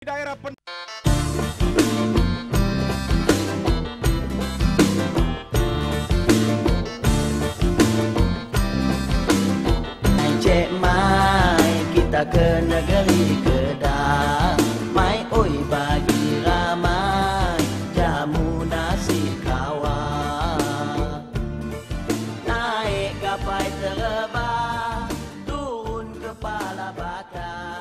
daerah Cek mai kita ke negeri Kedah, mai oi bagi ramai jamu nasi kawah. Naik gapai terbang, turun kepala bakai.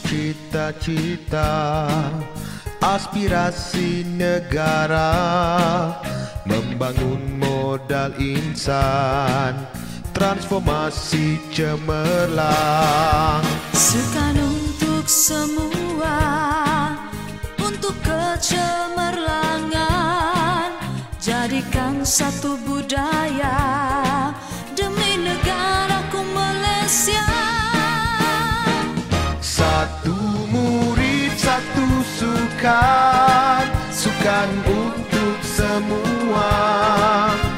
Cita-cita aspirasi negara, membangun modal insan, transformasi cemerlang. Sukan untuk semua, untuk kecemerlangan, jadikan satu budaya demi negaraku Malaysia. Satu murid, satu sukan, sukan untuk semua.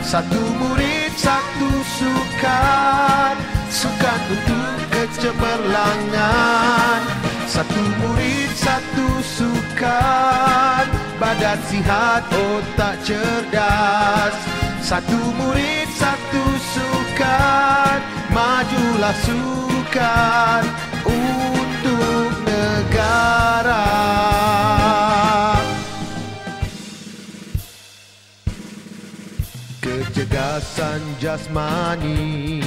Satu murid, satu sukan, sukan untuk kecemerlangan. Satu murid, satu sukan, badan sihat, otak cerdas. Satu murid, satu sukan, majulah sukan untuk negara. Kecerdasan jasmani,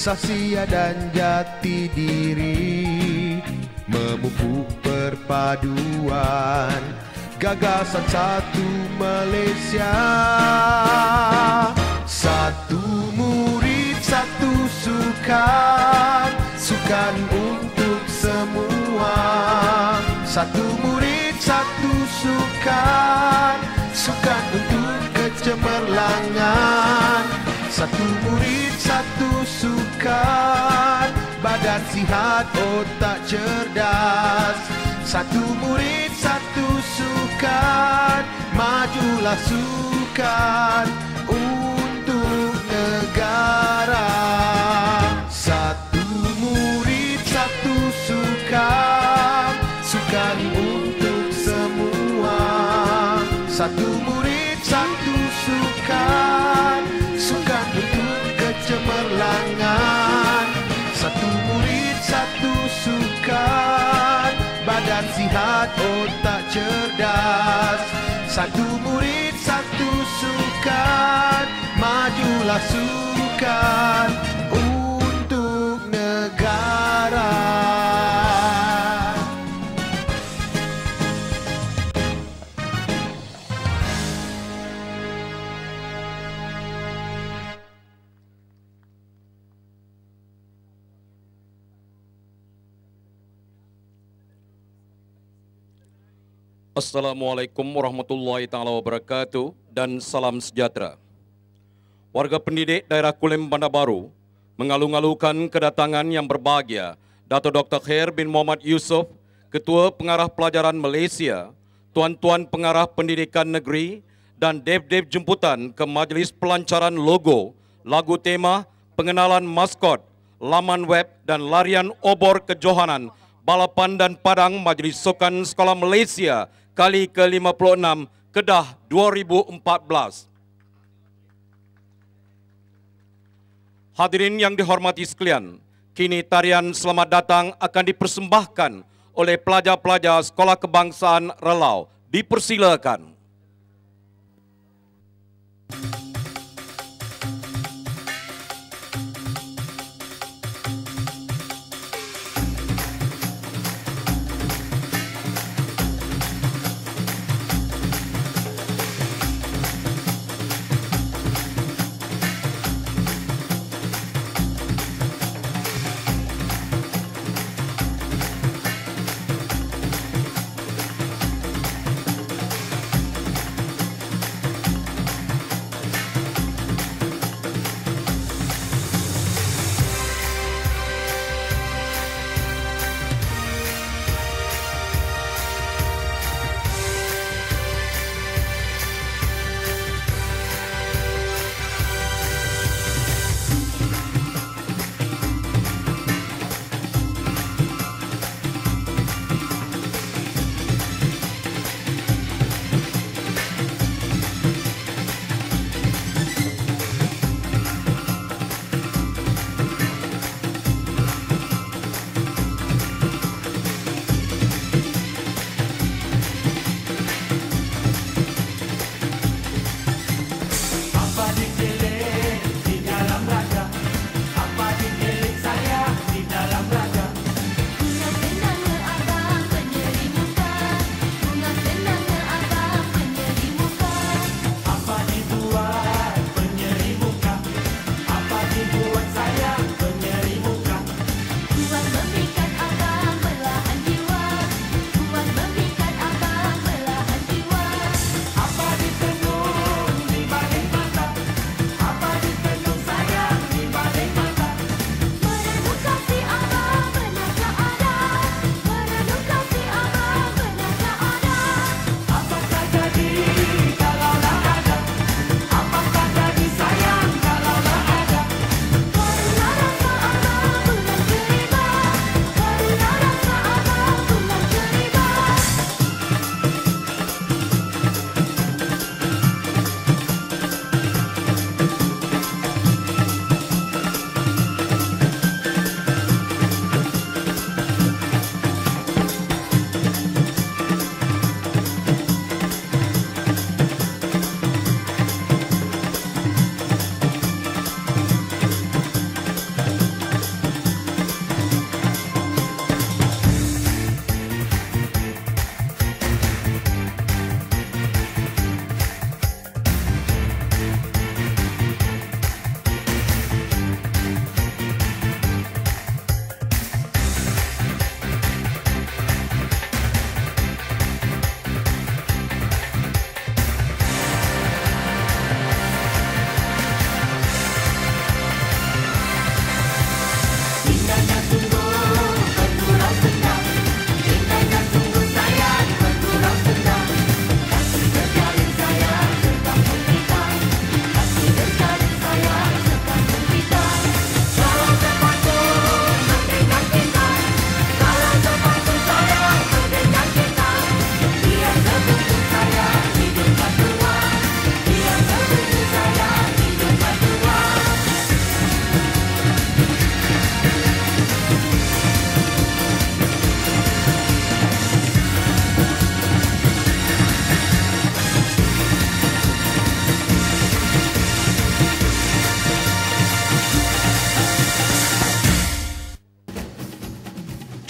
sahsia dan jati diri, memupuk perpaduan gagasan satu Malaysia. Satu murid, satu sukan, sukan untuk semua. Satu murid, satu sukan, sukan untuk kecemerlangan. Satu murid, satu sukan, badan sihat, otak cerdas. Satu murid, satu sukan, majulah sukan untuk negara. Satu murid, satu sukan, sukan untuk semua. Satu murid, satu sukan, sukan untuk kecemerlangan. Satu murid, satu sukan, badan sihat, otak cerdas. Satu murid, satu sukan, majulah sukan lakukan untuk negara. Assalamualaikum warahmatullahi taala wabarakatuh dan salam sejahtera. Warga pendidik daerah Kulim Bandar Baru mengalu-alukan kedatangan yang berbahagia Dato' Dr. Khair bin Muhammad Yusof, Ketua Pengarah Pelajaran Malaysia, Tuan-Tuan Pengarah Pendidikan Negeri dan dev-dev jemputan ke majlis pelancaran logo, lagu tema, pengenalan maskot, laman web dan larian obor kejohanan balapan dan padang Majlis Sukan Sekolah Malaysia kali ke-56 Kedah 2014. Hadirin yang dihormati sekalian, kini tarian Selamat Datang akan dipersembahkan oleh pelajar-pelajar Sekolah Kebangsaan Relau. Dipersilakan.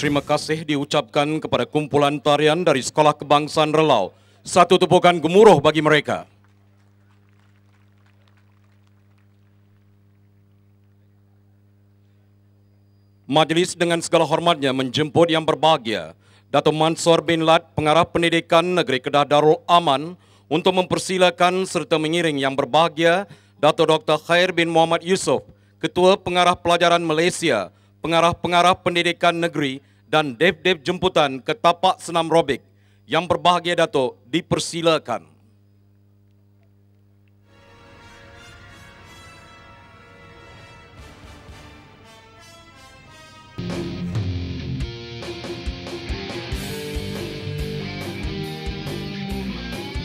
terima kasih diucapkan kepada kumpulan tarian dari Sekolah Kebangsaan Relau. Satu tepukan gemuruh bagi mereka. Majlis dengan segala hormatnya menjemput yang berbahagia Dato' Mansor bin Lad, Pengarah Pendidikan Negeri Kedah Darul Aman, untuk mempersilakan serta mengiring yang berbahagia Dato' Dr. Khair bin Muhammad Yusof, Ketua Pengarah Pelajaran Malaysia, Pengarah-Pengarah Pendidikan Negeri dan Dev-Dev jemputan ke tapak senam robik. Yang berbahagia Dato' dipersilakan.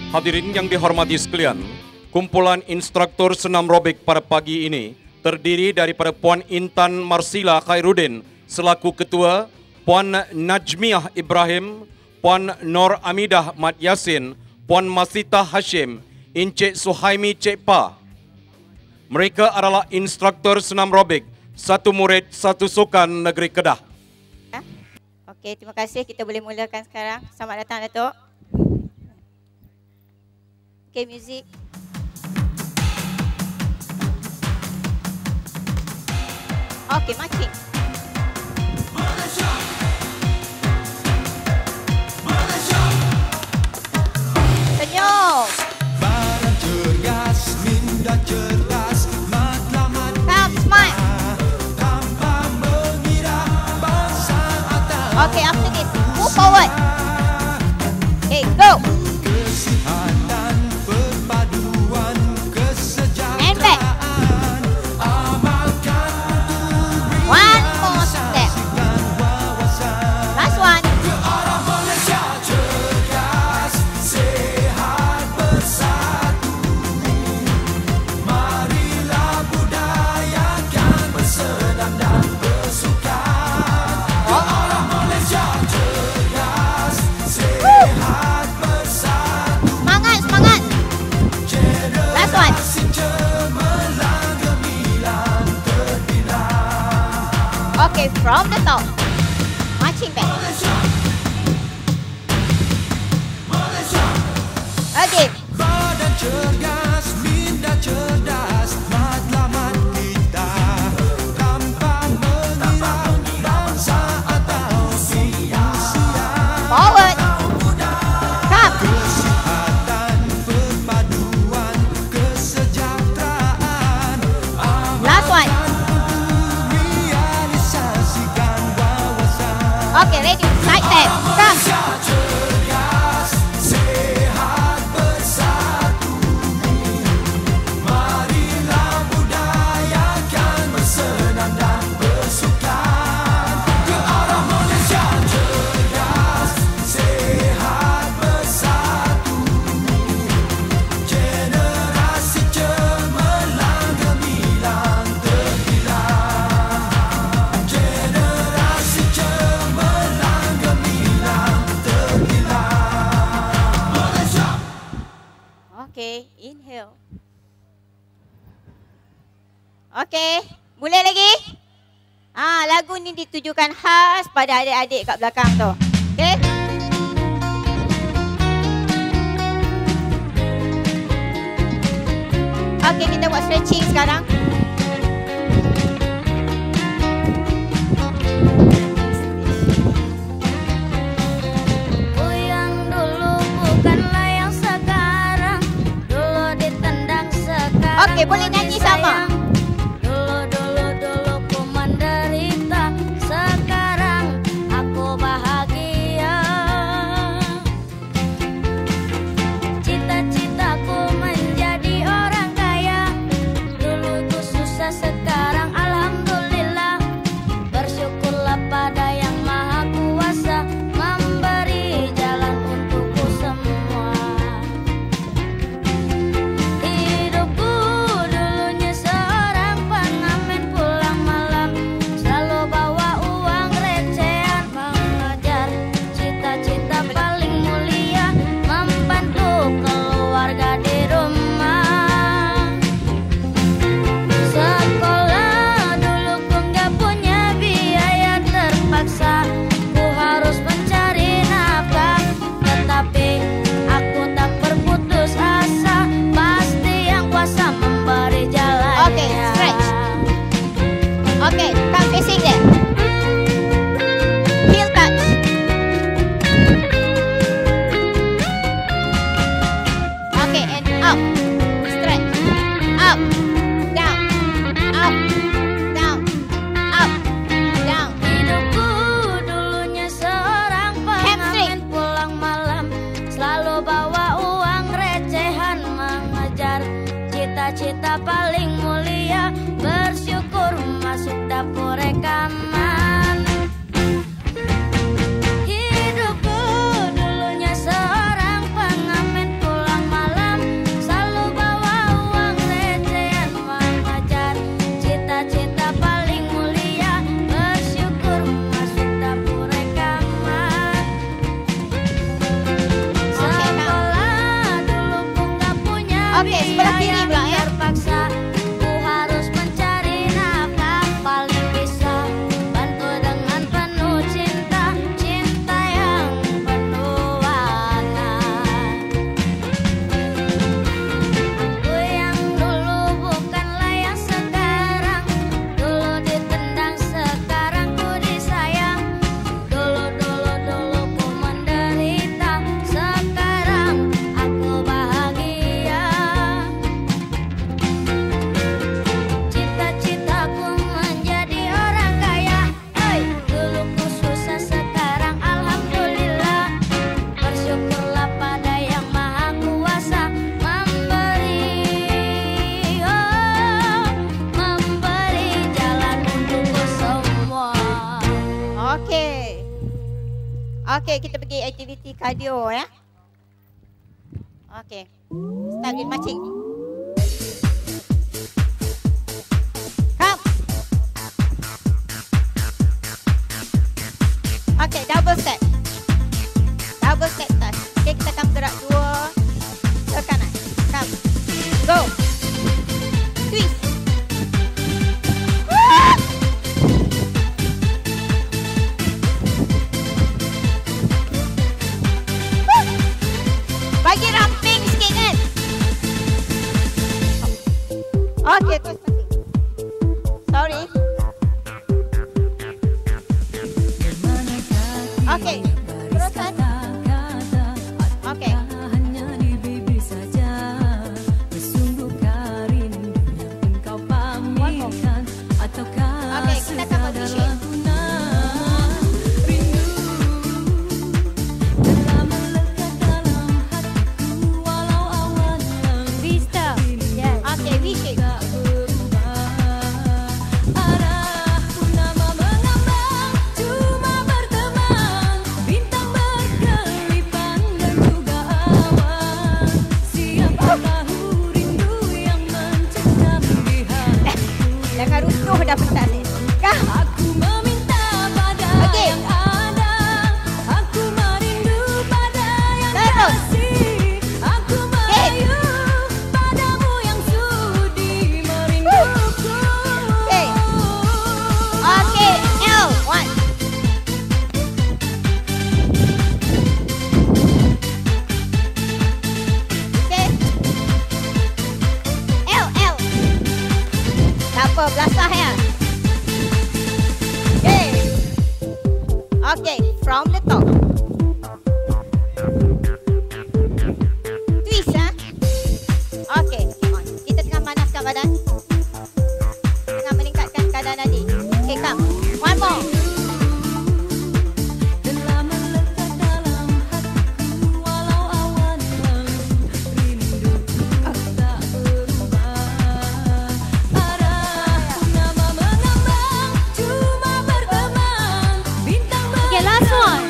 Hadirin yang dihormati sekalian, kumpulan instruktur senam robik pada pagi ini terdiri daripada Puan Intan Marsila Khairuddin selaku Ketua, Puan Najmiah Ibrahim, Puan Nur Amidah Mat Yasin, Puan Masita Hashim, Encik Suhaimi Cik Pa. Mereka adalah instruktur senam robik, satu murid, satu sukan Negeri Kedah. Okey, terima kasih. Kita boleh mulakan sekarang. Selamat datang, Datuk. Okey, muzik. Okey, marching. Senyum. Barang cergas, minda cerdas, matlamat Come, smile. tanpa mengira bangsa atau Okay, after this, move forward. Okay, go. kesihatan, perpaduan, And back. kesejahteraan, amalkan One more step. wawasan Last one. ke arah Malaysia cergas, sehat bersatu. Marilah budayakan bersenam dan bersukan ke arah Malaysia cergas, sehat bersatu. Semangat, semangat. Last one. Generasi cemerlang gemilang terbilang. Okay, from the top. Marching back. Again. Badan cergas, minda cerdas, matlamat kita tanpa mengira bangsa atau usia. Forward. Come. Kesihatan, perpaduan, kesejahteraan, Last one. realisasikan wawasan. Okay, ready. Side step. Come. Cerdas, sehat bersatu. Marilah budayakan bersenam dan bersukan ke arah Malaysia cerdas, sehat bersatu. Generasi cemerlang gemilang terbilang. Generasi cemerlang gemilang terbilang. Malaysia. Okay, inhale. Okay, mula lagi. Lagu ni ditujukan khas pada adik-adik kat belakang tu. Okay? Okay, kita buat stretching sekarang. Yang dulu bukanlah yang sekarang. Dulu ditendang sekarang. Okey, boleh nyanyi sama. Dulu ku menderita. Sekarang aku bahagia. Cita-citaku menjadi orang kaya. Dulu ku Okay, come facing there. Heel touch. Okay, and up. Stretch. Up. Down. Up. Down. Up. Down. Hidupku dulunya seorang pengamen pulang malam, selalu bawa uang recehan mengejar cita-cita paling mulia, bersyukur masuk dapur rekaman. Hidupku dulunya seorang pengamen pulang malam, selalu bawa uang recehan mengejar cita-cita paling mulia, bersyukur masuk dapur rekaman. Sekolah dulu pun gak punya Okey, sebelah kiri biaya, pula, ya. terpaksa ku harus mencari nafkah, paling bisa bantu dengan penuh cinta, cinta yang penuh warna. Aku yang dulu bukanlah yang sekarang, dulu ditendang sekarang ku disayang, dulu ku menderita, sekarang aku bahagia. Cita-citaku menjadi orang kaya, dulu ku susah sekarang alhamdulillah, bersyukurlah pada yang maha kuasa memberi, memberi jalan untukku semua. Okay. Okay, kita pergi aktiviti cardio ya. Okay. Start with marching. Come. Okay, double step. Double step touch. Okay, kita akan gerak dua ke kanan. Come. Go. Twist. Bagi ramping sikit kan. Okay, twist marching. Sorry. Okay, teruskan. Okay. Okay, kita akan position. Vista. Yes. Okay, V-shape. Jangan runtuh dah pentas ni. Kah? Okey. Terus. Okey. Okey, L. One. Okey. L. Tak apa, belasah ya. Okay. Okay, from the top. Twist ah. Okay, on. Kita tengah manaskan badan. Tengah meningkatkan keadaan nadi. Okay, come. One more. Okay, last one.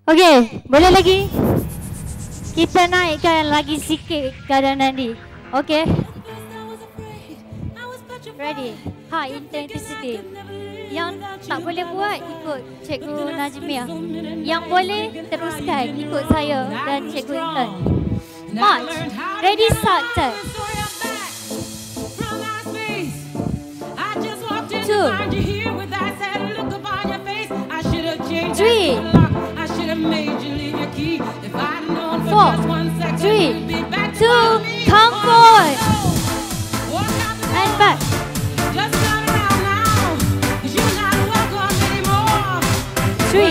Okey, boleh lagi? Kita naikkan lagi sikit kadang nanti. Okey. Ready? High intensity. Yang tak boleh buat ikut Cikgu Najmiah. Yang boleh teruskan ikut saya dan Cikgu Intan. March. Ready, start, step. 2 3 4 3 2 come forward and back. 3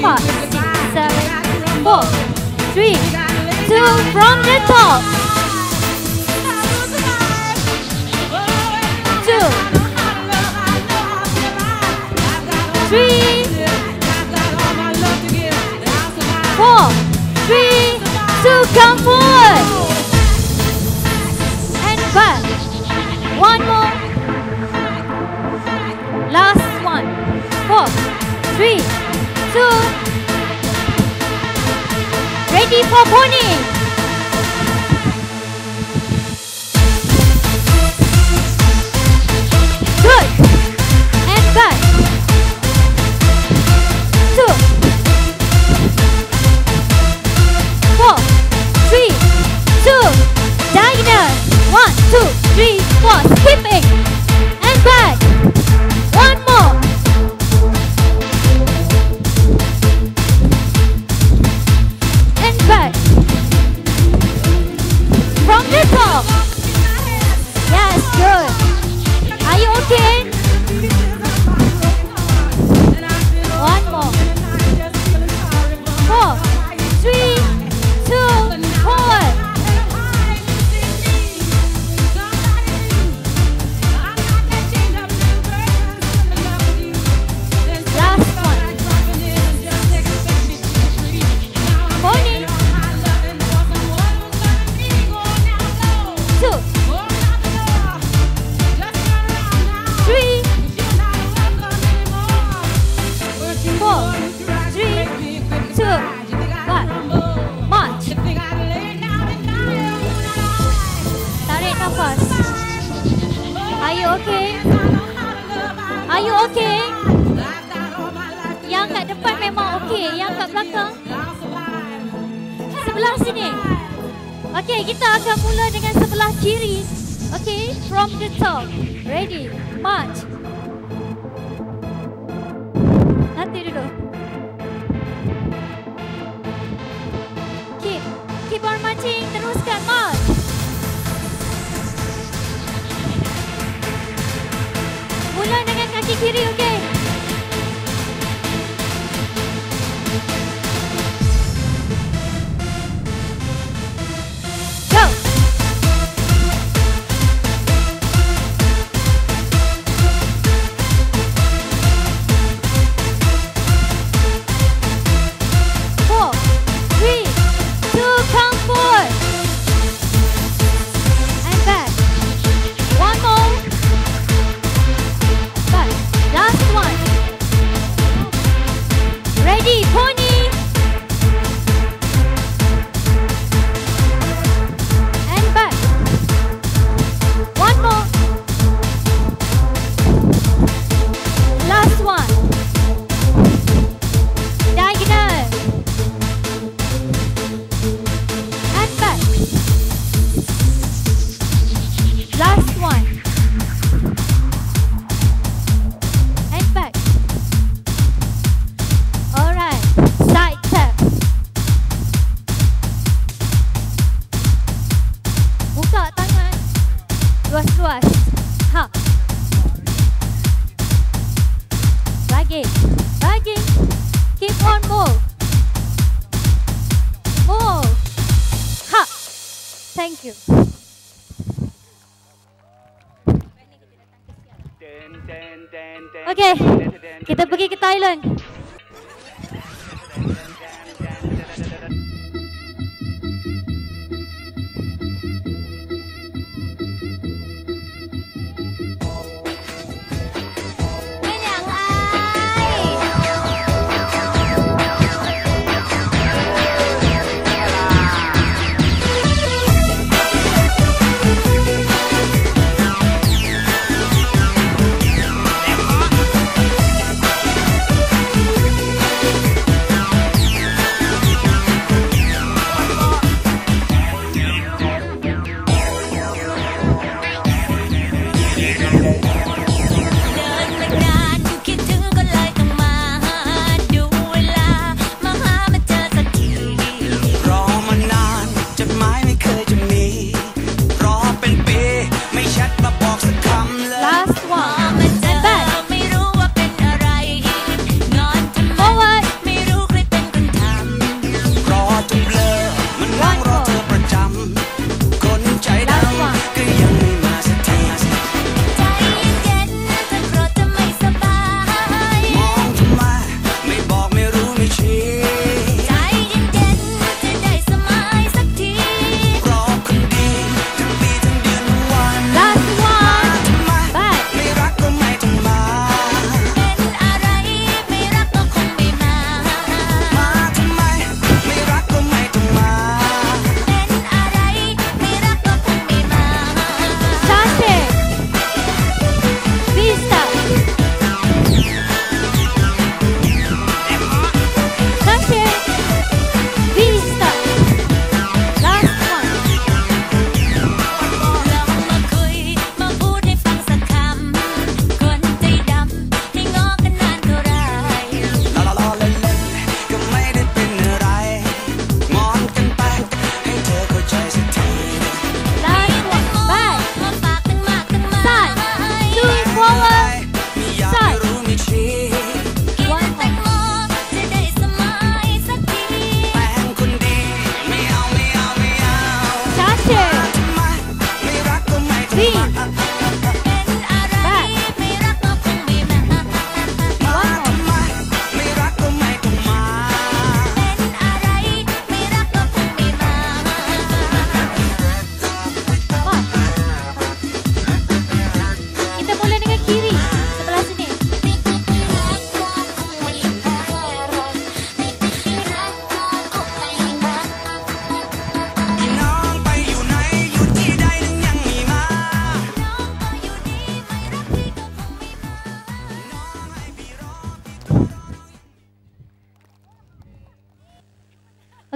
4 6 7 4 3 2 from the top. 2 3 4 3 2 come forward and back. One more. Last one. 4 3 2 ready for pony. Good. And back. 2 4 3 2 diagonal. 1 2 3 4 skipping and back. One more. And back. From the top. Yes, good. Are you okay? One more. 4 3 2 4. Last one. Pony. 2 3 4 3 2 1. March. Tarik nafas. Are you okay? Are you okay? Yang kat depan memang okey, yang kat belakang sebelah sini. Okey, kita akan mula dengan sebelah kiri. Okey, from the top. Ready? March. Nanti dulu. Keep on marching. Teruskan march. Mula dengan kaki kiri, okey? Go. Four, three, two, come forward. And back. One more. Back. Last one. Ready, pony. And back. One more. Last one. Diagonal. And back. Last one. And back. Alright. Side tap. Buka tangan. Luas-luas. Ha. Lagi. Lagi. Keep on move. Move. Ha. Thank you. Okay, kita pergi ke Thailand. Bên nhà ai?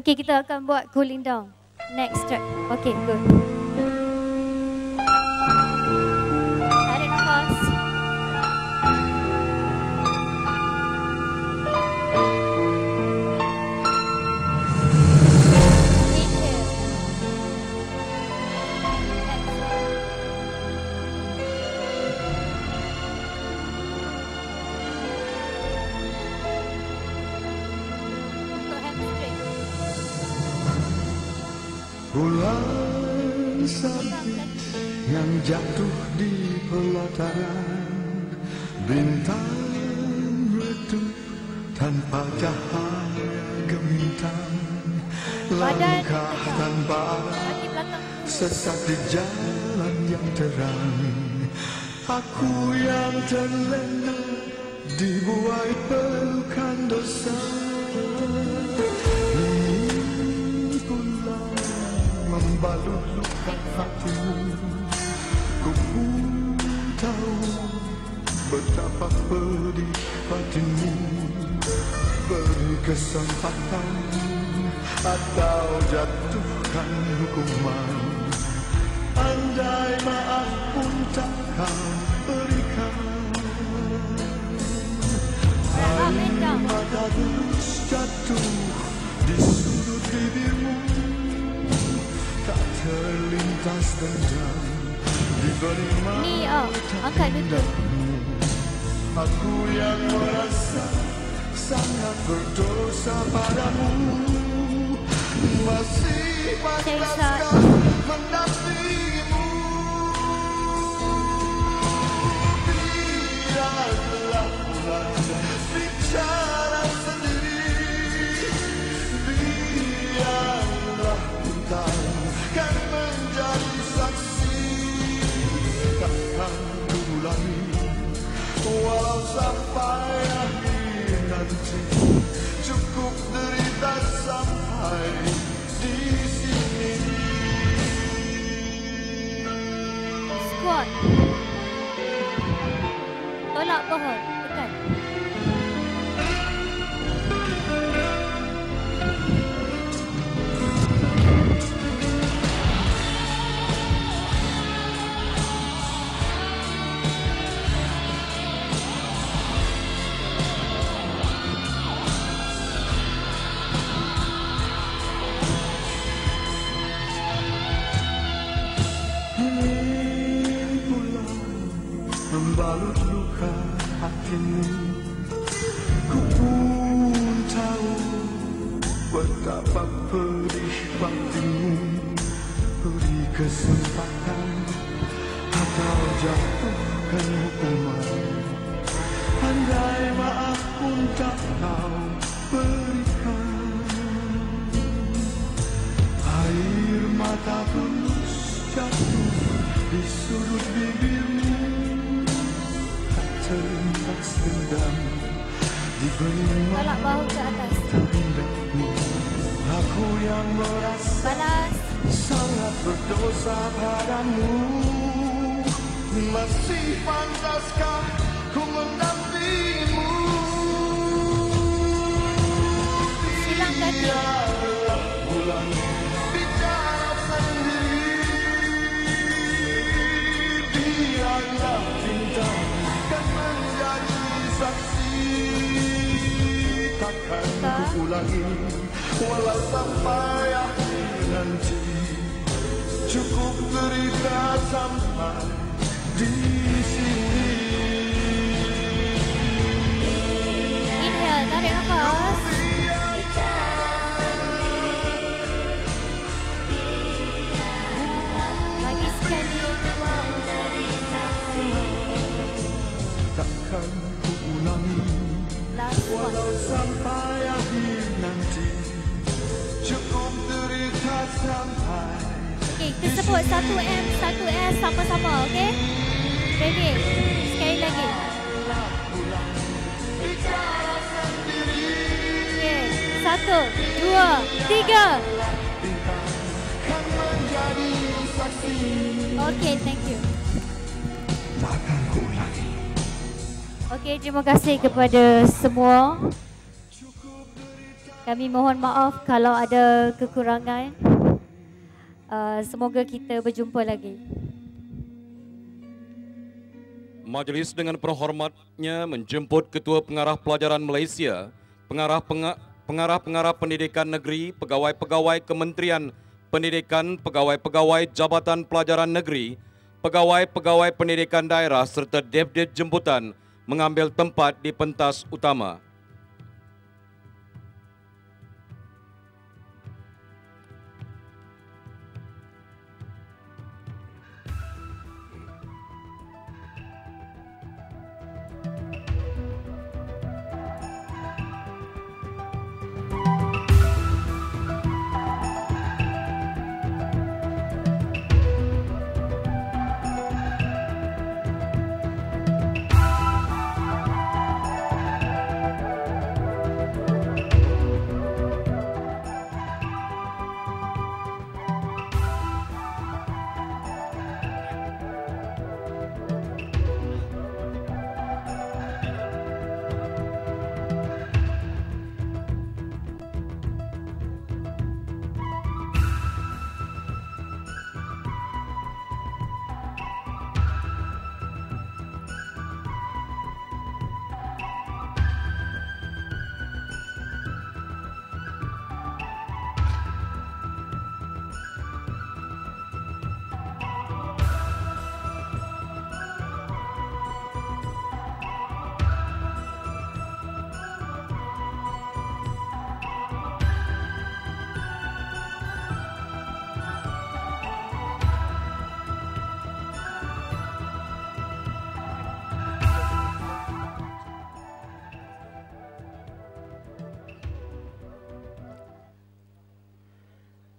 Okay, kita akan buat cooling down. Next track. Okay, good. Tarik nafas. Inhale. Untuk hamstring. Bulan sabit yang jatuh di pelataran, bintang redup tanpa cahaya gemintang, Badan langkah tegak. tanpa Kaki belakang. sesat di jalan yang terang. Aku yang terlena dibuai pelukan dosa. Ini pulang membalut luka hatimu. Ku pun tahu betapa pedih batinmu. Beri kesempatan atau jatuhkan hukuman. Andai maaf pun tak kau berikan. Air mata tulus jatuh di sudut bibirmu. Tak terlintas dendam di benih Ni mata angkat lutut. Aku yang merasa sangat berdosa padamu. Masih pantaskah mendampingimu? Biarlah bulan bicara sendiri. Biarlah bintang kan menjadi saksi. Takkan ku ulangi walau sampai akhir nanti. Cukup derita sampai di sini. Squat. Tolak paha. Tekan. Membalut luka hatimu. Ku pun tahu betapa pedih batinmu. Beri kesempatan atau jatuhkan hukuman. Andai maaf pun tak kau berikan. Air mata tulus jatuh di sudut bibirmu. Terlintas dendam di benih Tolak bahu ke atas. terindahmu. Aku yang merasa Balas. sangat berdosa padamu. Masih pantaskah ku mendampingimu? Silang kaki. Biarlah bulan bicara sendiri. Biarlah bintang kan menjadi saksi. Takkan ku ulangi walau sampai akhir nanti. Cukup derita sampai di sini. Inhale, tarik nafas. Lagi sekali. Takkan ku ulangi Last one. walau sampai akhir nanti. Cukup derita sampai. Okay, kita sebut 1M, 1S sama-sama, okay? Ready? Sekali lagi. Okay, 1, 2, 3. Kan menjadi saksi. Okay, thank you. Takkan ku ulangi. Okay, terima kasih kepada semua. Kami mohon maaf kalau ada kekurangan. Semoga kita berjumpa lagi. Majlis dengan penuh hormatnya menjemput Ketua Pengarah Pelajaran Malaysia, pengarah-pengarah pendidikan negeri, pegawai-pegawai Kementerian Pendidikan, pegawai-pegawai Jabatan Pelajaran Negeri, pegawai-pegawai pendidikan daerah serta dev-dev jemputan mengambil tempat di pentas utama.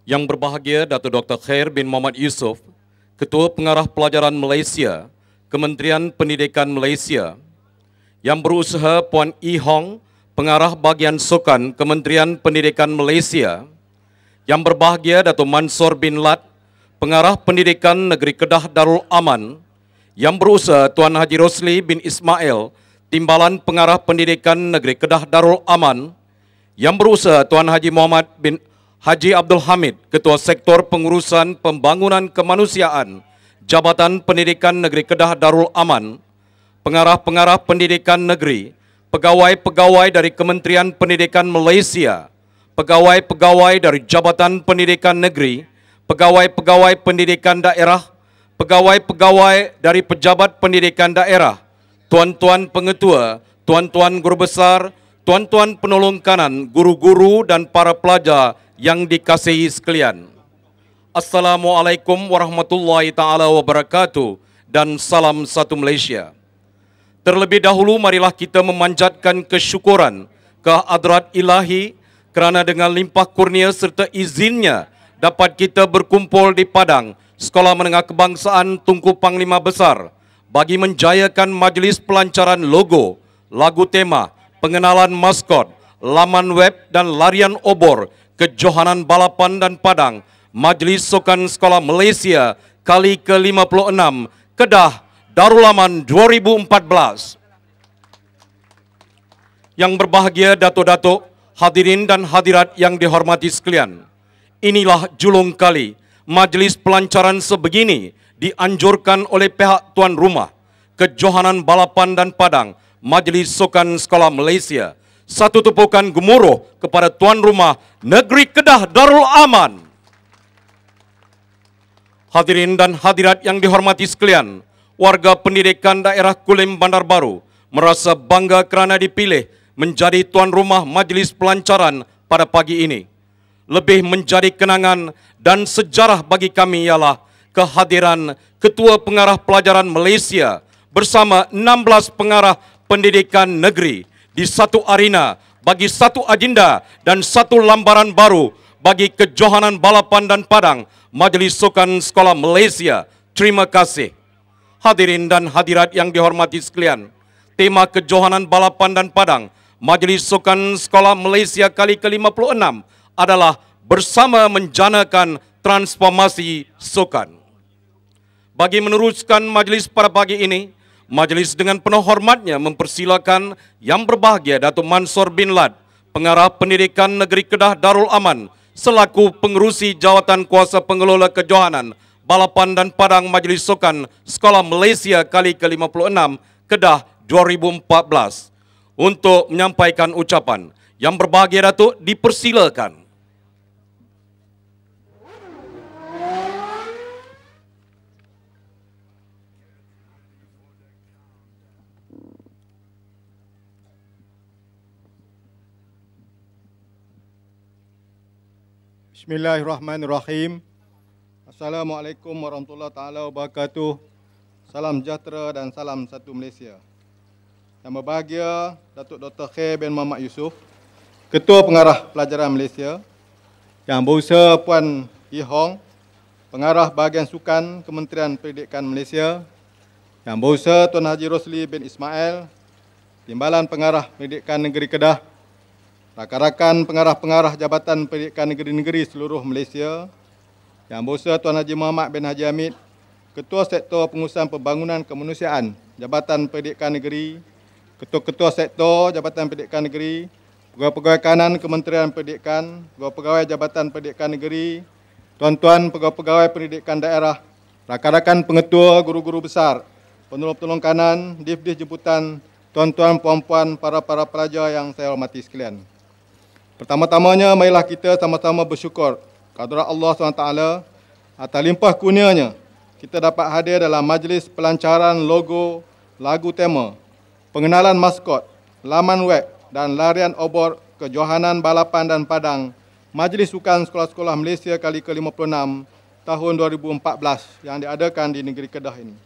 Yang berbahagia Dato' Dr. Khair bin Mohamad Yusof, Ketua Pengarah Pelajaran Malaysia, Kementerian Pendidikan Malaysia. Yang berusaha Puan E. Hong, Pengarah Bahagian Sukan, Kementerian Pendidikan Malaysia. Yang berbahagia Dato' Mansor bin Lat, Pengarah Pendidikan Negeri Kedah Darul Aman. Yang berusaha Tuan Haji Rosli bin Ismail, Timbalan Pengarah Pendidikan Negeri Kedah Darul Aman. Yang berusaha Tuan Haji Muhammad bin Haji Abdul Hamid, Ketua Sektor Pengurusan Pembangunan Kemanusiaan, Jabatan Pendidikan Negeri Kedah Darul Aman, pengarah-pengarah pendidikan negeri, pegawai-pegawai dari Kementerian Pendidikan Malaysia, pegawai-pegawai dari Jabatan Pendidikan Negeri, pegawai-pegawai pendidikan daerah, pegawai-pegawai dari Pejabat Pendidikan Daerah, tuan-tuan pengetua, tuan-tuan guru besar, tuan-tuan penolong kanan, guru-guru dan para pelajar yang dikasihi sekalian. Assalamualaikum warahmatullahi taala wabarakatuh dan salam satu Malaysia. Terlebih dahulu marilah kita memanjatkan kesyukuran ke hadrat ilahi kerana dengan limpah kurnia serta izinnya dapat kita berkumpul di Padang Sekolah Menengah Kebangsaan Tunku Panglima Besar bagi menjayakan majlis pelancaran logo, lagu tema, pengenalan maskot, laman web dan larian obor kejohanan balapan dan padang Majlis Sukan Sekolah Malaysia kali ke-56 Kedah Darul Aman 2014. Yang berbahagia datuk-datuk, hadirin dan hadirat yang dihormati sekalian. Inilah julung kali majlis pelancaran sebegini dianjurkan oleh pihak tuan rumah kejohanan balapan dan padang Majlis Sukan Sekolah Malaysia. Satu tepukan gemuruh kepada tuan rumah Negeri Kedah Darul Aman. Hadirin dan hadirat yang dihormati sekalian, warga pendidikan daerah Kulim Bandar Baru merasa bangga kerana dipilih menjadi tuan rumah majlis pelancaran pada pagi ini. Lebih menjadi kenangan dan sejarah bagi kami ialah kehadiran Ketua Pengarah Pelajaran Malaysia bersama 16 pengarah pendidikan negeri di satu arena bagi satu agenda dan satu lambaran baru bagi kejohanan balapan dan padang Majlis Sukan Sekolah Malaysia. Terima kasih. Hadirin dan hadirat yang dihormati sekalian, tema kejohanan balapan dan padang Majlis Sukan Sekolah Malaysia kali ke-56 adalah bersama menjanakan transformasi sukan. Bagi meneruskan majlis pada pagi ini, majlis dengan penuh hormatnya mempersilakan yang berbahagia Datuk Mansor bin Lat, Pengarah Pendidikan Negeri Kedah Darul Aman selaku pengerusi jawatan kuasa pengelola kejohanan, balapan dan padang Majlis Sukan Sekolah Malaysia kali ke-56 Kedah 2014 untuk menyampaikan ucapan. Yang berbahagia Datuk dipersilakan. Bismillahirrahmanirrahim. Assalamualaikum warahmatullahi taala wabarakatuh. Salam sejahtera dan salam satu Malaysia. Yang berbahagia Datuk Dr. Khair bin Muhammad Yusof, Ketua Pengarah Pelajaran Malaysia. Yang berusaha Puan Yi Hong, Pengarah Bahagian Sukan Kementerian Pendidikan Malaysia. Yang berusaha Tuan Haji Rosli bin Ismail, Timbalan Pengarah Pendidikan Negeri Kedah. Rakan-rakan pengarah-pengarah Jabatan Pendidikan Negeri-Negeri seluruh Malaysia. Yang berusaha Tuan Haji Muhammad bin Haji Hamid, Ketua Sektor Pengurusan Pembangunan Kemanusiaan Jabatan Pendidikan Negeri, Ketua-Ketua Sektor Jabatan Pendidikan Negeri, Pegawai-Pegawai Kanan Kementerian Pendidikan, Pegawai-Pegawai Jabatan Pendidikan Negeri, Tuan-Tuan Pegawai-Pegawai Pendidikan Daerah, rakan-rakan pengetua, guru-guru besar, penolong-penolong kanan, div-div jemputan, tuan-tuan, puan-puan, para pelajar yang saya hormati sekalian. Pertama-tamanya, marilah kita sama-sama bersyukur kehadrat Allah SWT atas limpah kurnianya kita dapat hadir dalam majlis pelancaran logo, lagu tema, pengenalan maskot, laman web dan larian obor kejohanan balapan dan padang Majlis Sukan Sekolah-Sekolah Malaysia kali ke-56 tahun 2014 yang diadakan di negeri Kedah ini.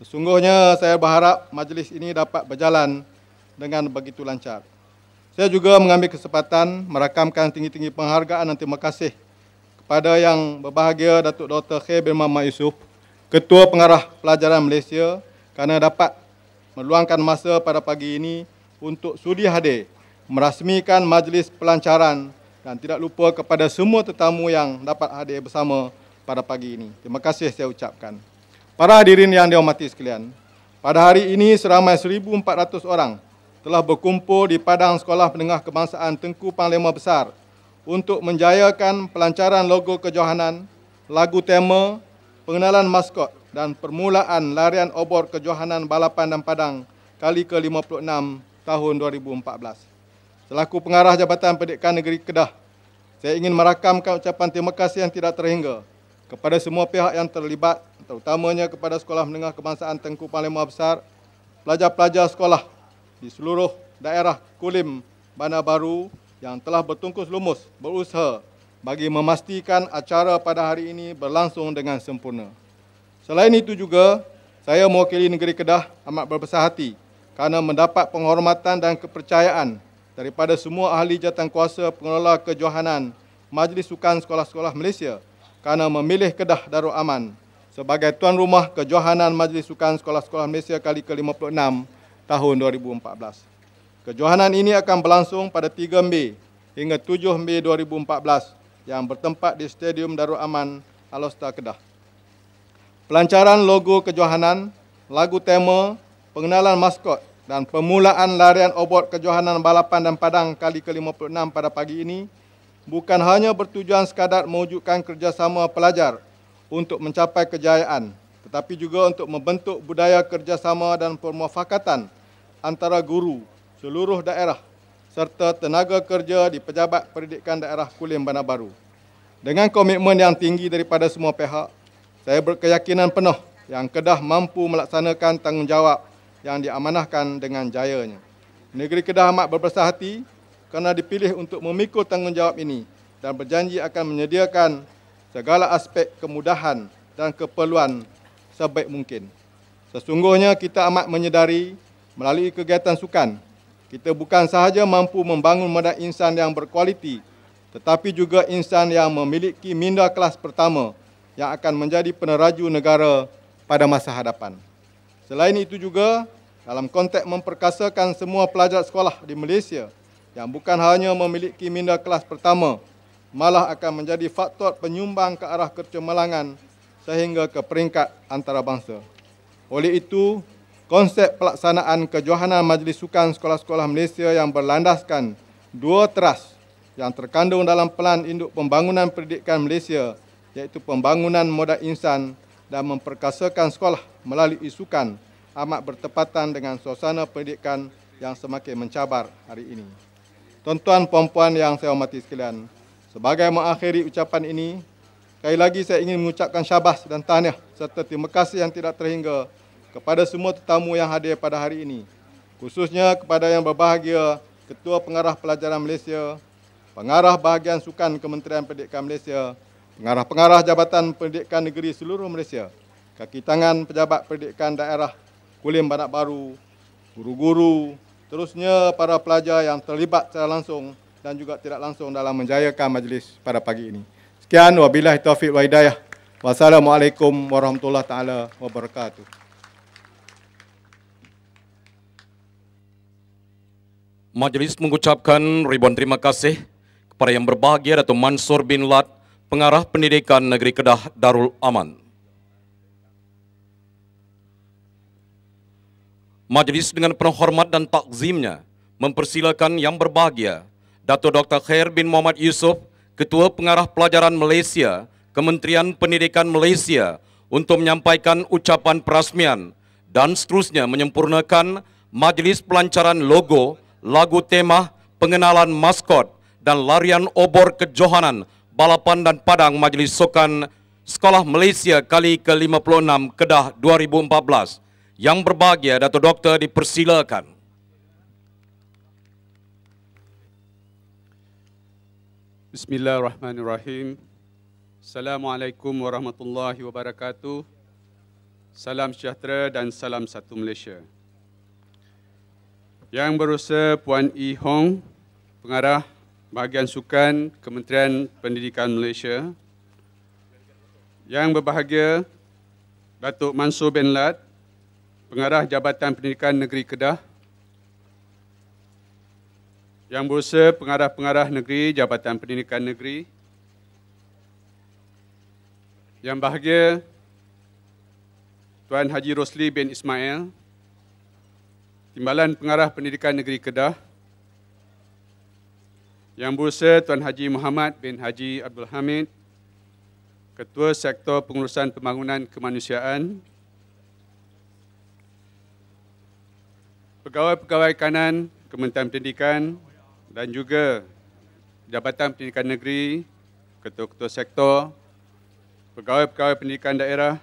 Sesungguhnya saya berharap majlis ini dapat berjalan dengan begitu lancar. Saya juga mengambil kesempatan merakamkan tinggi-tinggi penghargaan dan terima kasih kepada yang berbahagia Datuk Dr. Khair bin Muhammad Yusof, Ketua Pengarah Pelajaran Malaysia, kerana dapat meluangkan masa pada pagi ini untuk sudi hadir merasmikan majlis pelancaran dan tidak lupa kepada semua tetamu yang dapat hadir bersama pada pagi ini. Terima kasih saya ucapkan. Para hadirin yang dihormati sekalian, pada hari ini seramai 1,400 orang telah berkumpul di Padang Sekolah Menengah Kebangsaan Tengku Panglima Besar untuk menjayakan pelancaran logo kejohanan, lagu tema, pengenalan maskot dan permulaan larian obor kejohanan balapan dan padang kali ke-56 tahun 2014. Selaku Pengarah Jabatan Pendidikan Negeri Kedah, saya ingin merakamkan ucapan terima kasih yang tidak terhingga kepada semua pihak yang terlibat, terutamanya kepada Sekolah Menengah Kebangsaan Tengku Panglima Besar, pelajar-pelajar sekolah di seluruh daerah Kulim Bandar Baru yang telah bertungkus lumus berusaha bagi memastikan acara pada hari ini berlangsung dengan sempurna. Selain itu juga, saya mewakili negeri Kedah amat berbesar hati kerana mendapat penghormatan dan kepercayaan daripada semua ahli jawatankuasa pengelola kejohanan Majlis Sukan Sekolah-Sekolah Malaysia kerana memilih Kedah Darul Aman sebagai tuan rumah kejohanan Majlis Sukan Sekolah-Sekolah Malaysia kali ke-56 tahun 2014. Kejohanan ini akan berlangsung pada 3 Mei hingga 7 Mei 2014 yang bertempat di Stadium Darul Aman, Alostar, Kedah. Pelancaran logo kejohanan, lagu tema, pengenalan maskot dan permulaan larian obor kejohanan balapan dan padang kali ke-56 pada pagi ini bukan hanya bertujuan sekadar mewujudkan kerjasama pelajar untuk mencapai kejayaan, tetapi juga untuk membentuk budaya kerjasama dan permufakatan antara guru seluruh daerah serta tenaga kerja di Pejabat Pendidikan Daerah Kulim Bandar Baru. Dengan komitmen yang tinggi daripada semua pihak, saya berkeyakinan penuh yang Kedah mampu melaksanakan tanggungjawab yang diamanahkan dengan jayanya. Negeri Kedah amat berbesar hati kerana dipilih untuk memikul tanggungjawab ini dan berjanji akan menyediakan segala aspek kemudahan dan keperluan sebaik mungkin. Sesungguhnya kita amat menyedari melalui kegiatan sukan, kita bukan sahaja mampu membangun modal insan yang berkualiti, tetapi juga insan yang memiliki minda kelas pertama yang akan menjadi peneraju negara pada masa hadapan. Selain itu juga, dalam konteks memperkasakan semua pelajar sekolah di Malaysia yang bukan hanya memiliki minda kelas pertama, malah akan menjadi faktor penyumbang ke arah kecemerlangan sehingga ke peringkat antarabangsa. Oleh itu, konsep pelaksanaan kejohanan Majlis Sukan Sekolah-Sekolah Malaysia yang berlandaskan dua teras yang terkandung dalam Pelan Induk Pembangunan Pendidikan Malaysia, iaitu pembangunan modal insan dan memperkasakan sekolah melalui sukan, amat bertepatan dengan suasana pendidikan yang semakin mencabar hari ini. Tuan-tuan puan-puan yang saya hormati sekalian, sebagai mengakhiri ucapan ini, sekali lagi saya ingin mengucapkan syabas dan tahniah serta terima kasih yang tidak terhingga kepada semua tetamu yang hadir pada hari ini, khususnya kepada yang berbahagia Ketua Pengarah Pelajaran Malaysia, Pengarah Bahagian Sukan Kementerian Pendidikan Malaysia, Pengarah-pengarah Jabatan Pendidikan Negeri seluruh Malaysia, kaki tangan pejabat pendidikan daerah Kulim Bandar Baru, guru-guru, terusnya para pelajar yang terlibat secara langsung dan juga tidak langsung dalam menjayakan majlis pada pagi ini. Sekian, wabillahi taufiq wa hidayah. Wassalamualaikum warahmatullahi taala wabarakatuh. Majlis mengucapkan ribuan terima kasih kepada yang berbahagia Datuk Mansur bin Lat, Pengarah Pendidikan Negeri Kedah Darul Aman. Majlis dengan penuh hormat dan takzimnya mempersilakan yang berbahagia Datuk Dr. Khair bin Muhammad Yusof, Ketua Pengarah Pelajaran Malaysia, Kementerian Pendidikan Malaysia, untuk menyampaikan ucapan perasmian dan seterusnya menyempurnakan majlis pelancaran logo, lagu tema, pengenalan maskot dan larian obor kejohanan balapan dan padang Majlis Sukan Sekolah Malaysia kali ke-56 Kedah 2014. Yang berbahagia Datuk Doktor dipersilakan. Bismillahirrahmanirrahim. Assalamualaikum warahmatullahi wabarakatuh. Salam sejahtera dan salam satu Malaysia. Yang berusaha Puan E. Hong, Pengarah Bahagian Sukan Kementerian Pendidikan Malaysia. Yang berbahagia Datuk Mansur bin Lat, Pengarah Jabatan Pendidikan Negeri Kedah. Yang berusaha pengarah-pengarah negeri Jabatan Pendidikan Negeri. Yang bahagia Tuan Haji Rosli bin Ismail, Timbalan Pengarah Pendidikan Negeri Kedah. Yang berusaha Tuan Haji Muhammad bin Haji Abdul Hamid, Ketua Sektor Pengurusan Pembangunan Kemanusiaan. Pegawai-pegawai kanan Kementerian Pendidikan dan juga Jabatan Pendidikan Negeri, ketua-ketua sektor, pegawai-pegawai pendidikan daerah,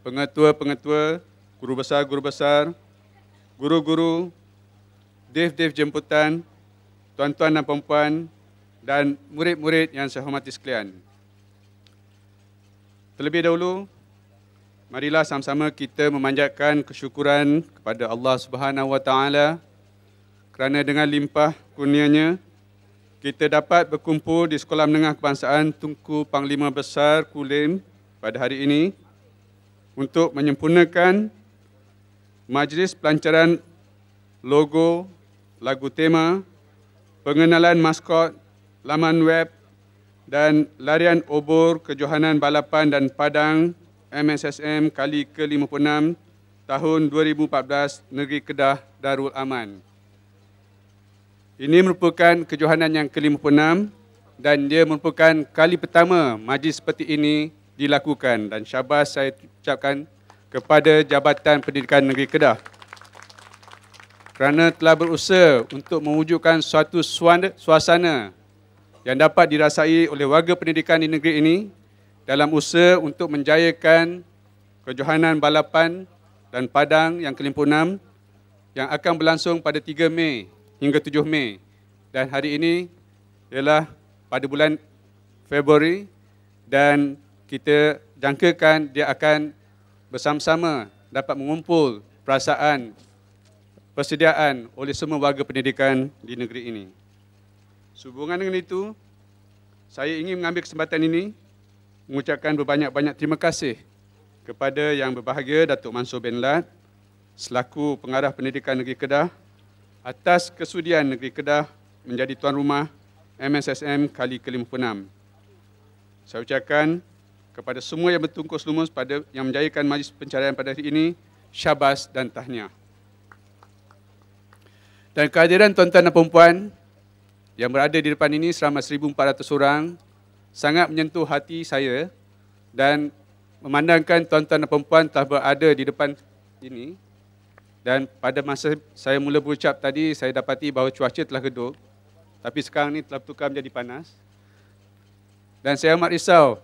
pengetua-pengetua, guru besar, guru-guru, dev-dev jemputan, tuan-tuan dan puan-puan, dan murid-murid yang saya hormati sekalian. Terlebih dahulu, marilah sama-sama kita memanjatkan kesyukuran kepada Allah Subhanahu Wa Taala kerana dengan limpah kurnia-Nya kita dapat berkumpul di Sekolah Menengah Kebangsaan Tunku Panglima Besar Kulim pada hari ini untuk menyempurnakan majlis pelancaran logo, lagu tema, pengenalan maskot, laman web dan larian obor kejohanan balapan dan padang MSSM kali ke-56 tahun 2014 Negeri Kedah Darul Aman. Ini merupakan kejohanan yang ke-56 dan dia merupakan kali pertama majlis seperti ini dilakukan, dan syabas saya ucapkan kepada Jabatan Pendidikan Negeri Kedah kerana telah berusaha untuk mewujudkan suatu suasana yang dapat dirasai oleh warga pendidikan di negeri ini dalam usaha untuk menjayakan kejohanan balapan dan padang yang ke-56 yang akan berlangsung pada 3 Mei hingga 7 Mei. Dan hari ini ialah pada bulan Februari dan kita jangkakan dia akan bersama-sama dapat mengumpul perasaan persediaan oleh semua warga pendidikan di negeri ini. Sehubungan dengan itu, saya ingin mengambil kesempatan ini mengucapkan berbanyak-banyak terima kasih kepada yang berbahagia Datuk Mansur bin Lat selaku Pengarah Pendidikan Negeri Kedah atas kesudian Negeri Kedah menjadi tuan rumah MSSM kali ke-56. Saya ucapkan kepada semua yang bertungkus lumus pada yang menjayakan majlis pencarian pada hari ini, syabas dan tahniah. Dan kehadiran tuan-tuan dan puan-puan yang berada di depan ini selama 1,400 orang sangat menyentuh hati saya dan memandangkan tuan-tuan dan perempuan telah berada di depan ini. Dan pada masa saya mula berucap tadi, saya dapati bahawa cuaca telah redup, tapi sekarang ni telah bertukar menjadi panas. Dan saya amat risau.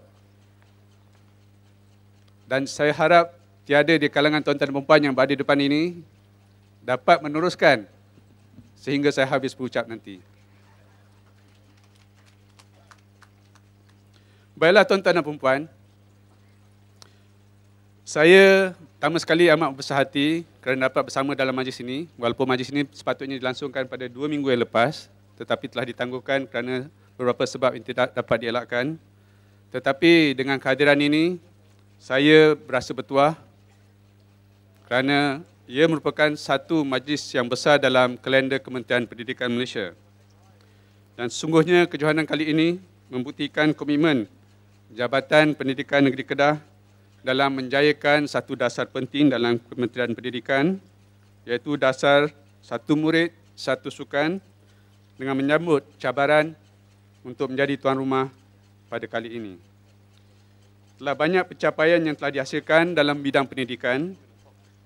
Dan saya harap tiada di kalangan tuan-tuan dan perempuan yang berada di depan ini dapat meneruskan sehingga saya habis berucap nanti. Baiklah tuan-tuan dan perempuan, saya pertama sekali amat berbesar hati kerana dapat bersama dalam majlis ini, walaupun majlis ini sepatutnya dilangsungkan pada 2 minggu yang lepas, tetapi telah ditangguhkan kerana beberapa sebab yang tidak dapat dielakkan. Tetapi dengan kehadiran ini, saya berasa bertuah kerana ia merupakan satu majlis yang besar dalam kalender Kementerian Pendidikan Malaysia. Dan sungguhnya kejohanan kali ini membuktikan komitmen Jabatan Pendidikan Negeri Kedah dalam menjayakan satu dasar penting dalam Kementerian Pendidikan, iaitu dasar satu murid, satu sukan, dengan menyambut cabaran untuk menjadi tuan rumah pada kali ini. Telah banyak pencapaian yang telah dihasilkan dalam bidang pendidikan,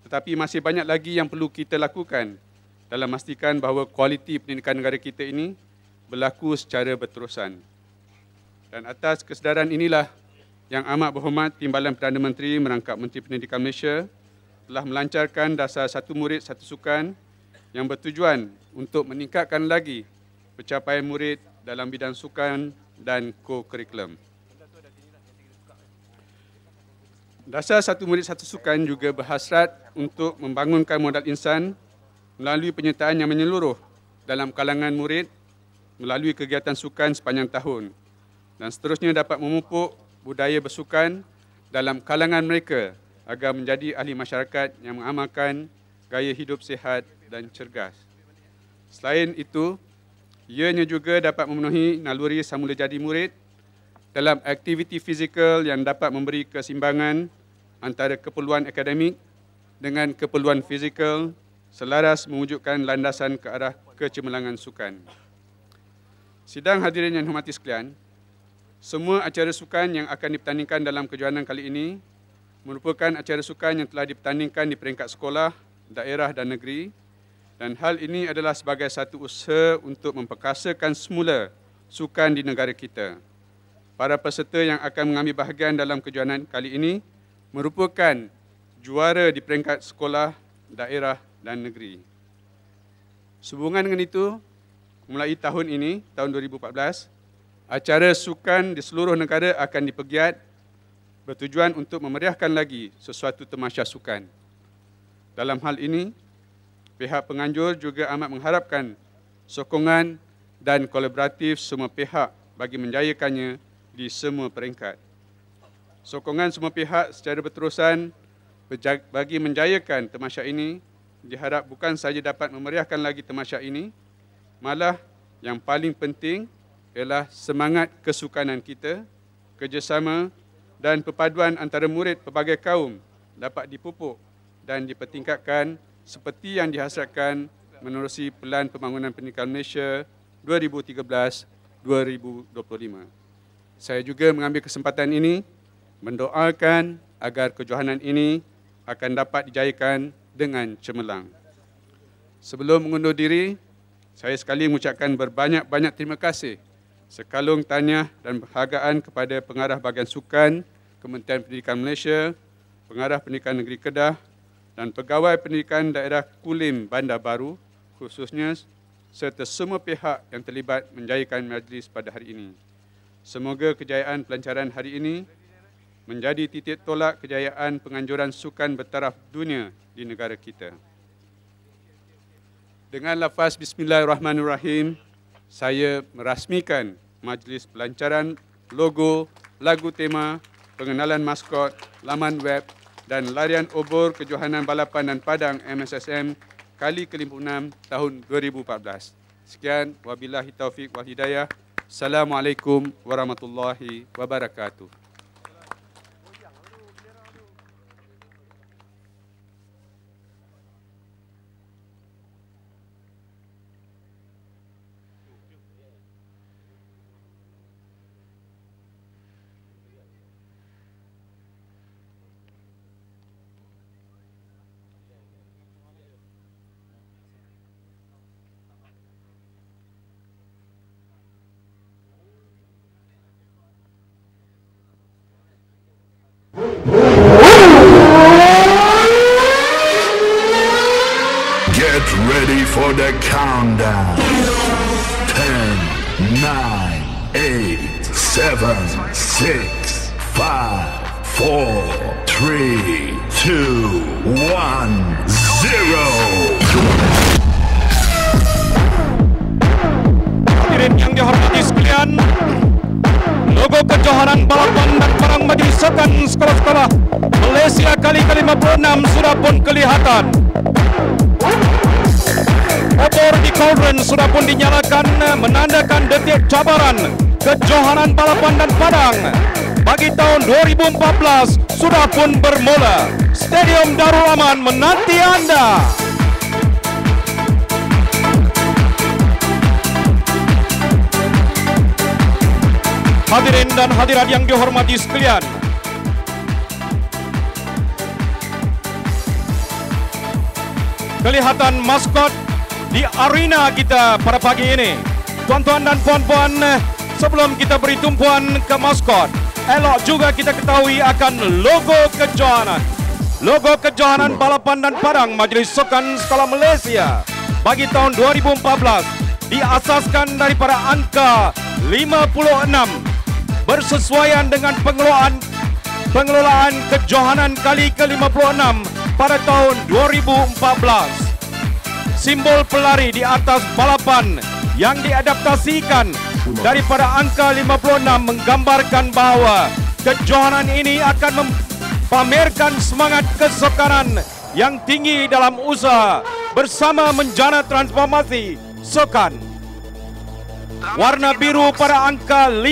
tetapi masih banyak lagi yang perlu kita lakukan dalam memastikan bahawa kualiti pendidikan negara kita ini berlaku secara berterusan. Dan atas kesedaran inilah yang amat berhormat Timbalan Perdana Menteri merangkap Menteri Pendidikan Malaysia telah melancarkan dasar satu murid, satu sukan yang bertujuan untuk meningkatkan lagi pencapaian murid dalam bidang sukan dan co-curriculum. Dasar satu murid, satu sukan juga berhasrat untuk membangunkan modal insan melalui penyertaan yang menyeluruh dalam kalangan murid melalui kegiatan sukan sepanjang tahun dan seterusnya dapat memupuk budaya bersukan dalam kalangan mereka agar menjadi ahli masyarakat yang mengamalkan gaya hidup sihat dan cergas. Selain itu, ianya juga dapat memenuhi naluri semula jadi murid dalam aktiviti fizikal yang dapat memberi keseimbangan antara keperluan akademik dengan keperluan fizikal selaras mewujudkan landasan ke arah kecemerlangan sukan. Sidang hadirin yang hormati sekalian, semua acara sukan yang akan dipertandingkan dalam kejohanan kali ini merupakan acara sukan yang telah dipertandingkan di peringkat sekolah, daerah dan negeri. Dan hal ini adalah sebagai satu usaha untuk memperkasakan semula sukan di negara kita. Para peserta yang akan mengambil bahagian dalam kejohanan kali ini merupakan juara di peringkat sekolah, daerah dan negeri. Sehubungan dengan itu, mulai tahun ini, tahun 2014, acara sukan di seluruh negara akan dipergiat bertujuan untuk memeriahkan lagi sesuatu tamasya sukan. Dalam hal ini, pihak penganjur juga amat mengharapkan sokongan dan kolaboratif semua pihak bagi menjayakannya di semua peringkat. Sokongan semua pihak secara berterusan bagi menjayakan tamasya ini diharap bukan sahaja dapat memeriahkan lagi tamasya ini, malah yang paling penting ialah semangat kesukanan kita, kerjasama dan perpaduan antara murid pelbagai kaum dapat dipupuk dan dipertingkatkan seperti yang dihasratkan menerusi Pelan Pembangunan Pendidikan Malaysia 2013-2025. Saya juga mengambil kesempatan ini mendoakan agar kejohanan ini akan dapat dijayakan dengan cemerlang. Sebelum mengundur diri, saya sekali mengucapkan berbanyak-banyak terima kasih sekalung tahniah dan penghargaan kepada Pengarah Bahagian Sukan Kementerian Pendidikan Malaysia, Pengarah Pendidikan Negeri Kedah dan Pegawai Pendidikan Daerah Kulim Bandar Baru khususnya serta semua pihak yang terlibat menjayakan majlis pada hari ini. Semoga kejayaan pelancaran hari ini menjadi titik tolak kejayaan penganjuran sukan bertaraf dunia di negara kita. Dengan lafaz Bismillahirrahmanirrahim, saya merasmikan majlis pelancaran logo, lagu tema, pengenalan maskot, laman web dan larian obor kejohanan balapan dan padang MSSM kali ke-56 tahun 2014. Sekian, wabillahi taufiq wal hidayah. Assalamualaikum warahmatullahi wabarakatuh. ready for the countdown. 10, 9, 8, 7, 6, 5, 4, 3, 2, 1, 0. Hadirin yang dihormati sekalian, logo kejohanan balapan dan parang majelis sukan sekolah-sekolah Malaysia kali ke-56 sudah pun kelihatan. Obor di cauldron sudah pun dinyalakan menandakan detik cabaran kejohanan balapan dan padang bagi tahun 2014 sudah pun bermula. Stadium Darul Aman menanti anda. Hadirin dan hadirat yang dihormati sekalian, kelihatan maskot di arena kita pada pagi ini. Tuan-tuan dan puan-puan, sebelum kita beri tumpuan ke maskot, elok juga kita ketahui akan logo kejohanan. Logo kejohanan balapan dan padang Majlis Sukan Sekolah Malaysia bagi tahun 2014 diasaskan daripada angka 56 bersesuaian dengan pengelolaan kejohanan kali ke-56 pada tahun 2014. Simbol pelari di atas balapan yang diadaptasikan daripada angka 56 menggambarkan bahawa kejohanan ini akan pamerkan semangat kesukaran yang tinggi dalam usaha bersama menjana transformasi sukan. Warna biru pada angka 5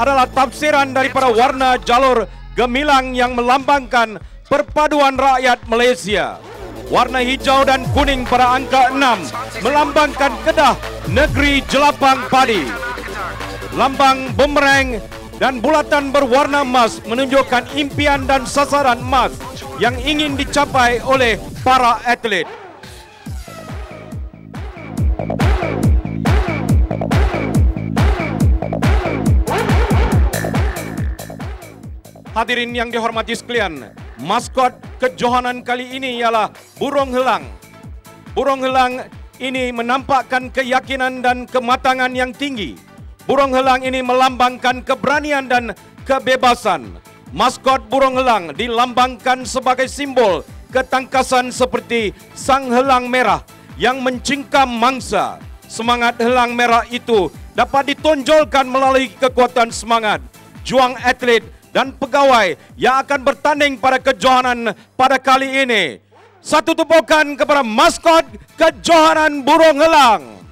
adalah tafsiran daripada warna jalur gemilang yang melambangkan perpaduan rakyat Malaysia. Warna hijau dan kuning pada angka 6 melambangkan Kedah, negeri jelapang padi. Lambang bumerang dan bulatan berwarna emas menunjukkan impian dan sasaran emas yang ingin dicapai oleh para atlet. Hadirin yang dihormati sekalian, maskot kejohanan kali ini ialah burung helang. Burung helang ini menampakkan keyakinan dan kematangan yang tinggi. Burung helang ini melambangkan keberanian dan kebebasan. Maskot burung helang dilambangkan sebagai simbol ketangkasan seperti sang helang merah yang mencingkam mangsa. Semangat helang merah itu dapat ditonjolkan melalui kekuatan semangat juang atlet dan pegawai yang akan bertanding pada kejohanan pada kali ini. Satu tepukan kepada maskot kejohanan burung helang.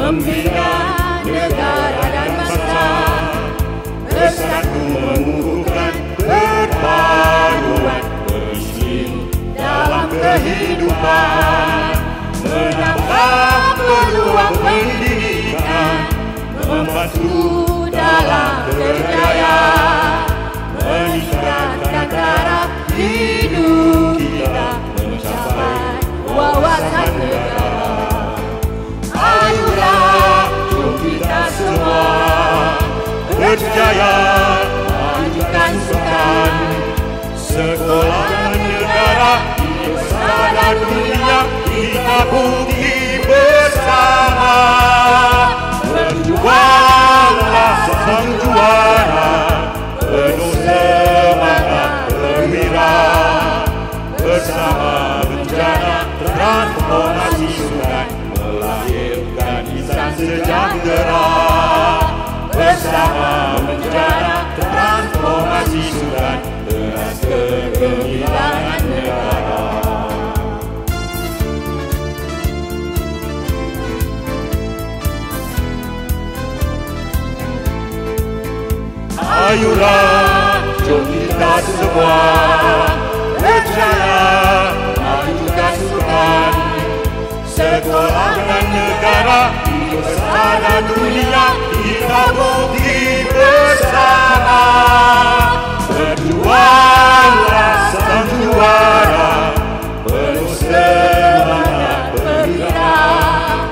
Membina negara dan bangsa, bersatu mengukuhkan perpaduan bersih dalam kehidupan, menambah peluang pendidikan, membantu dalam kerjaya, meningkatkan taraf hidup kita, mencapai wawasan negara. Ayolah, jom kita semua berjaya majukan sukan sekolah dan negara di pesara dunia. Kita bukti bersama, berjuanglah sang juara, penuh semangat perwira, bersama bencana transformasi sukan, melahirkan insan sejahtera, bersama menjana transformasi sukan, beras kegemilangan negara. Ayolah, jom kita semua berjaya majukan sukan sekolah dan negara di pesara dunia. Kita bukti bersama, Berjuanglah sang juara, penuh semangat bergerak,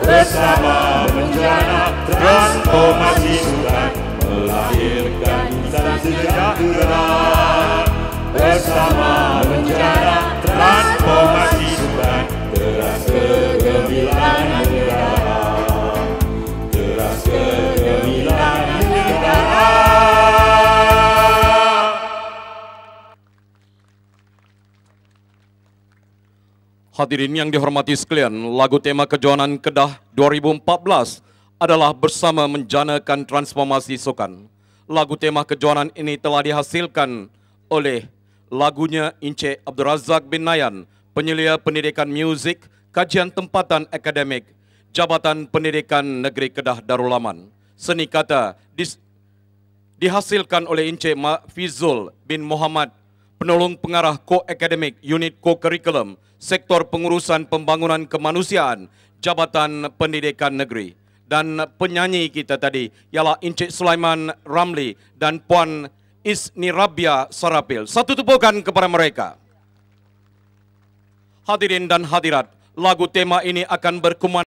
bersama menjana transformasi sukan, melahirkan insan sejahtera. Bersama menjana transformasi sukan, teras kegemilangan negara, teras kegemilangan negara. Hadirin yang dihormati sekalian, lagu tema Kejohanan Kedah 2014 adalah Bersama Menjanakan Transformasi Sukan. Lagu tema kejohanan ini telah dihasilkan oleh lagunya Encik Abdul Razak bin Nayan, penyelia pendidikan muzik, kajian tempatan akademik, Jabatan Pendidikan Negeri Kedah Darul Aman. Seni kata dihasilkan oleh Encik Fizul bin Muhammad, penolong pengarah ko-akademik, unit ko-kurikulum, Sektor Pengurusan Pembangunan Kemanusiaan, Jabatan Pendidikan Negeri. Dan penyanyi kita tadi ialah Encik Sulaiman Ramli dan Puan Isni Rabia Sarapil. Satu tepukan kepada mereka. Hadirin dan hadirat, lagu tema ini akan berkumandang